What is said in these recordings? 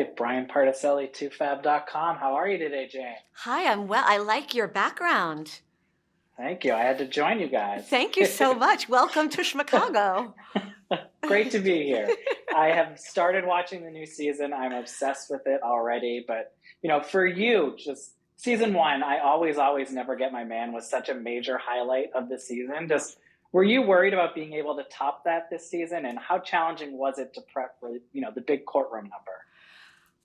right, Brian Particelli, toofab.com. How are you today, Jane? Hi, I'm well. I like your background. Thank you. I had to join you guys. Thank you so much. Welcome to Chicago. Great to be here. I have started watching the new season. I'm obsessed with it already. But, for you, just season one, I always never get my man was such a major highlight of the season. Just were you worried about being able to top that this season? And how challenging was it to prep for, the big courtroom number?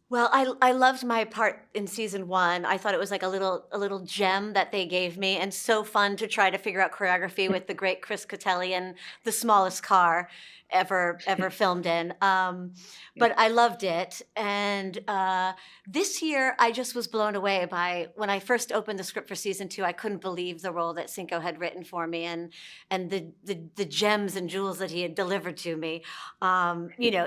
Well, I loved my part in season one. I thought it was like a little gem that they gave me, and so fun to try to figure out choreography with the great Chris Cotelli and the smallest car ever filmed in. But I loved it, and this year I just was blown away by when I first opened the script for season two. I couldn't believe the role that Cinco had written for me, and the gems and jewels that he had delivered to me.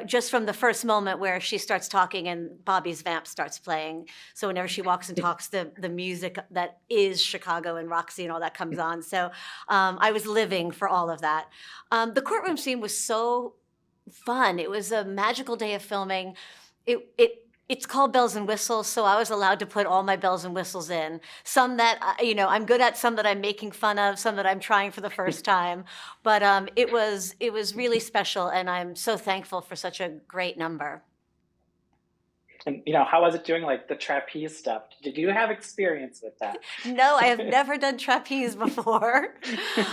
Just from the first moment where she starts talking and Bobby's vamp starts playing. So whenever she walks and talks, the music that is Chicago and Roxy and all that comes on. So I was living for all of that. The courtroom scene was so fun. It was a magical day of filming. It's called Bells and Whistles, so I was allowed to put all my bells and whistles in. Some that I'm good at, some that I'm making fun of, some that I'm trying for the first time. But it was really special, and I'm so thankful for such a great number. And, how was it doing like the trapeze stuff? Did you have experience with that? No, I have never done trapeze before.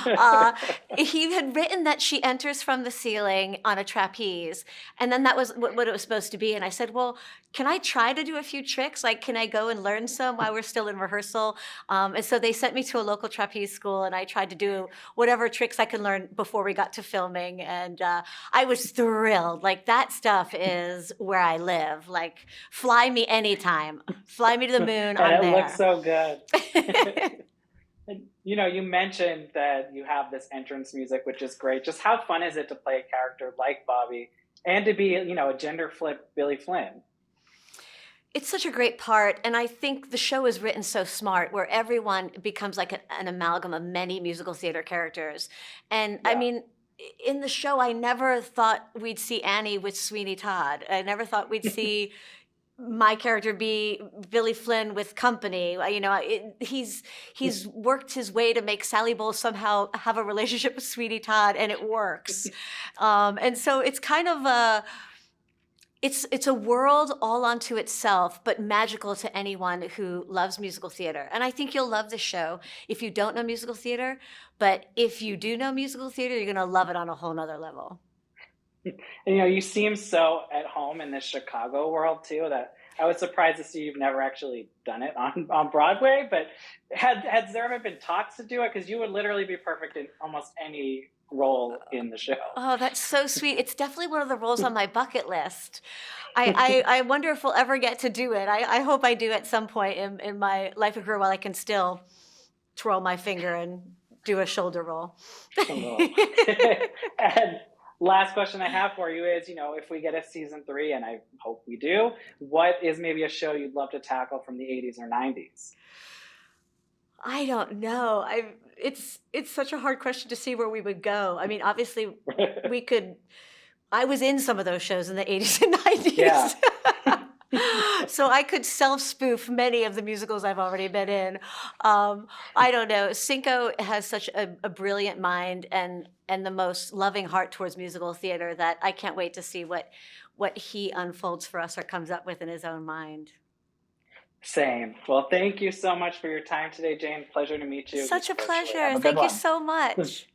Uh, he had written that she enters from the ceiling on a trapeze, and then that was what it was supposed to be. And I said, well, can I try to do a few tricks? Like, can I go and learn some while we're still in rehearsal? And so they sent me to a local trapeze school, and I tried to do whatever tricks I could learn before we got to filming. And I was thrilled. Like, that stuff is where I live. Like, fly me anytime. Fly me to the moon. And I'm it looks there. so good. And, you mentioned that you have this entrance music, which is great. Just how fun is it to play a character like Bobby and to be, a gender flip Billy Flynn? It's such a great part, and I think the show is written so smart, where everyone becomes like an amalgam of many musical theater characters. And I Yeah. mean, in the show, I never thought we'd see Annie with Sweeney Todd. I never thought we'd see my character be Billy Flynn with company. He's worked his way to make Sally Bowles somehow have a relationship with Sweeney Todd, and it works. And so it's kind of it's a world all unto itself, but magical to anyone who loves musical theater. And I think you'll love the show if you don't know musical theater, but if you do know musical theater, you're gonna love it on a whole nother level. And, you seem so at home in the Chicago world too that I was surprised to see you've never actually done it on Broadway. But has there ever been talks to do it? Because you would literally be perfect in almost any role in the show. Oh, that's so sweet. It's definitely one of the roles on my bucket list. I wonder if we'll ever get to do it. I hope I do at some point in my life and career while I can still twirl my finger and do a shoulder roll. And last question I have for you is, if we get a season three, and I hope we do, what is maybe a show you'd love to tackle from the 80s or 90s? I don't know. It's such a hard question to see where we would go. I mean, obviously we could. I was in some of those shows in the 80s and 90s. Yeah. So I could self-spoof many of the musicals I've already been in. I don't know. Cinco has such a brilliant mind and the most loving heart towards musical theater that I can't wait to see what he unfolds for us or comes up with in his own mind. Same. Well, thank you so much for your time today, Jane. Pleasure to meet you. Such a Virtually. Have pleasure. a good Thank you one. so much.